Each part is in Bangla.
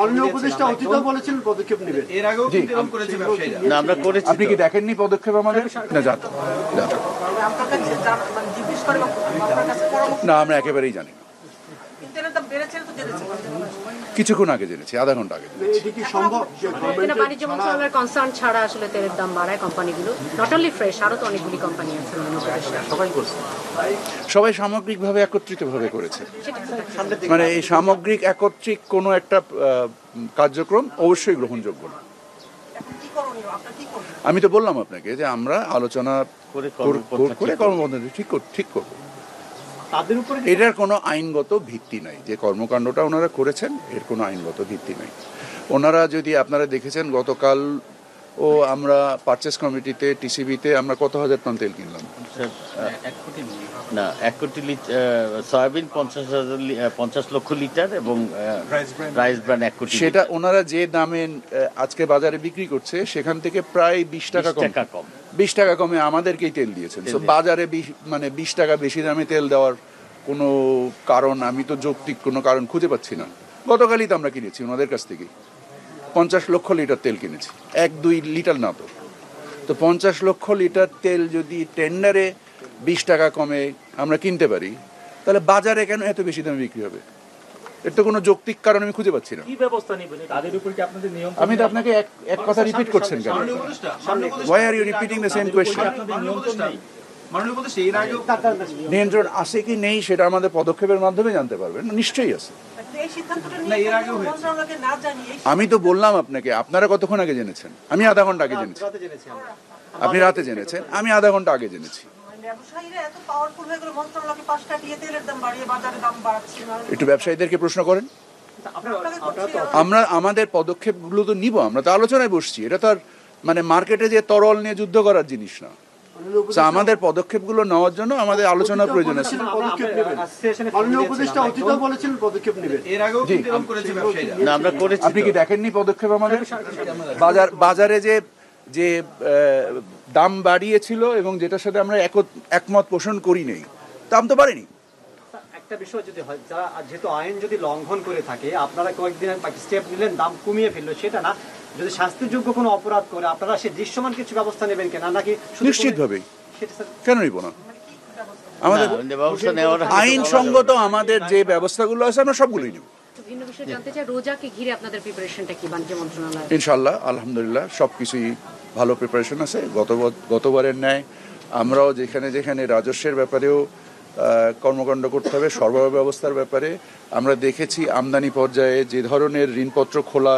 মাননীয় উপদেষ্টা অতীতেও বলেছেন পদক্ষেপ নেবেন, এর আগেও কিন্তু এরকম করেছে ব্যবসায়ীরা। না, আমরা করেছি। আপনি কি দেখেননি পদক্ষেপ আমাদের? না জানতো না, আমরা একেবারেই জানি না। কিছুক্ষণ আগে জেনেছি, আধা ঘন্টা আগে জেনেছি। এটি কি সম্ভব যে বাণিজ্য মন্ত্রণালয়ের কনসার্ন ছাড়া আসলে তেলের দাম বাড়ায় কোম্পানিগুলো? নট অনলি ফ্রেশ, আরো তো অনেকগুলি কোম্পানি আছে। সবাই সামগ্রিকভাবে একত্রিতভাবে করেছে, মানে এই সামগ্রিক একত্রিক কোনো একটা কার্যক্রম অবশ্যই গ্রহণযোগ্য না। আমি তো বললাম আপনাকে যে আমরা আলোচনা করে কর্মপদ্ধতি ঠিক করবো। এটার কোনো আইনগত ভিত্তি নাই, যে কর্মকাণ্ডটা ওনারা করেছেন এর কোনো আইনগত ভিত্তি নাই। ওনারা যদি আপনারা দেখেছেন গতকাল আমরা পারচেস কমিটিতে টিসিবিতে আমরা কত হাজার টন তেল কিনলাম? না, 1 কোটি সয়াবিন 50 লক্ষ লিটার এবং রাইস ব্র্যান্ড 1 কোটি। সেটা ওনারা যে দামে আজকে বাজারে বিক্রি করছে সেখান থেকে প্রায় 20 টাকা কম, 20 টাকা কমে আমাদেরকেই তেল দিয়েছেন। তো বাজারে মানে 20 টাকা বেশি দামে তেল দেওয়ার কোনো কারণ, আমি তো যৌক্তিক কোনো কারণ খুঁজে পাচ্ছি না। গতকালই তো আমরা কিনেছি ওনাদের কাছ থেকে 50 লক্ষ লিটার তেল কিনেছি, 1-2 লিটার না তো 50 লক্ষ লিটার তেল যদি টেন্ডারে 20 টাকা কমে আমরা কিনতে পারি, তাহলে বাজারে কেন এত বেশি দামে বিক্রি হবে? এর তো কোনো যৌক্তিক কারণ আমি খুঁজে পাচ্ছি না। কি ব্যবস্থা নেবেন তাদের উপর? কি আপনাদের নিয়ম? আমি তো আপনাকে এক কথা রিপিট করছেন কেন? Why are you repeating the same question? নিয়ন্ত্রণ আছে কি নেই সেটা আমাদের পদক্ষেপের মাধ্যমে জানতে পারবেন, নিশ্চয়ই আছে। আমি তো বললাম আপনাকে, আপনারা কতক্ষণ আগে জেনেছেন? আমি আধা ঘন্টা আগে জেনেছি। আপনি রাতে জেনেছেন, আমি আধা ঘন্টা আগে জেনেছি। একটু ব্যবসায়ীদেরকে প্রশ্ন করেন। আমরা আমাদের পদক্ষেপগুলো তো নিব, আমরা তো আলোচনায় বসছি। এটা তো আর মানে মার্কেটে যে তরল নিয়ে যুদ্ধ করার জিনিস না। আমাদের পদক্ষেপগুলো নেওয়ার জন্য আমাদের আলোচনার প্রয়োজন আছে। মাননীয় উপদেষ্টা অতীতেও বলেছেন পদক্ষেপ নেবেন, এর আগেও কিন্তু এরকম করেছে ব্যবসায়ীরা। না, আমরা করেছি। আপনি কি দেখেননি পদক্ষেপ আমাদের? বাজারে যে দাম বাড়িয়েছিল এবং যেটার সাথে আমরা একমত পোষণ করি নেই, দাম তো বাড়েনি। একটা বিষয় যদি হয়, যারা যেহেতু আইন যদি লঙ্ঘন করে থাকে, আপনারা কয়েকদিন স্টেপ নিলেন, দাম কমিয়ে ফেললো, সেটা না, যদি শাস্তিযোগ্য কোনো অপরাধ করে আপনারা সে দৃশ্যমান কিছু ব্যবস্থা নেবেন কিনা, নাকি নিশ্চিতভাবেই, কেন নিব না? আমাদের ব্যবস্থা নেওয়ার আইনসঙ্গত আমাদের যে ব্যবস্থাগুলো আছে আমরা সবগুলোই নিব। ভিন্ন বিষয় জানতে চাই, রোজাকে ঘিরে আপনাদের প্রিপারেশনটা কি বাণিজ্য মন্ত্রণালয়? ইনশাআল্লাহ আলহামদুলিল্লাহ সবকিছুই ভালো প্রিপারেশন আছে। গতবারের ন্যায় আমরাও যেখানে রাজস্বের ব্যাপারেও কর্মকাণ্ড করতে হবে, সরবরাহ ব্যবস্থার ব্যাপারে আমরা দেখেছি আমদানি পর্যায়ে যে ধরনের ঋণপত্র খোলা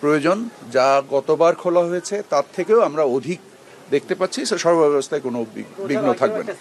প্রয়োজন, যা গতবার খোলা হয়েছে তার থেকেও আমরা অধিক দেখতে পাচ্ছি। সরবরাহ ব্যবস্থায় কোনো বিঘ্ন থাকবে না।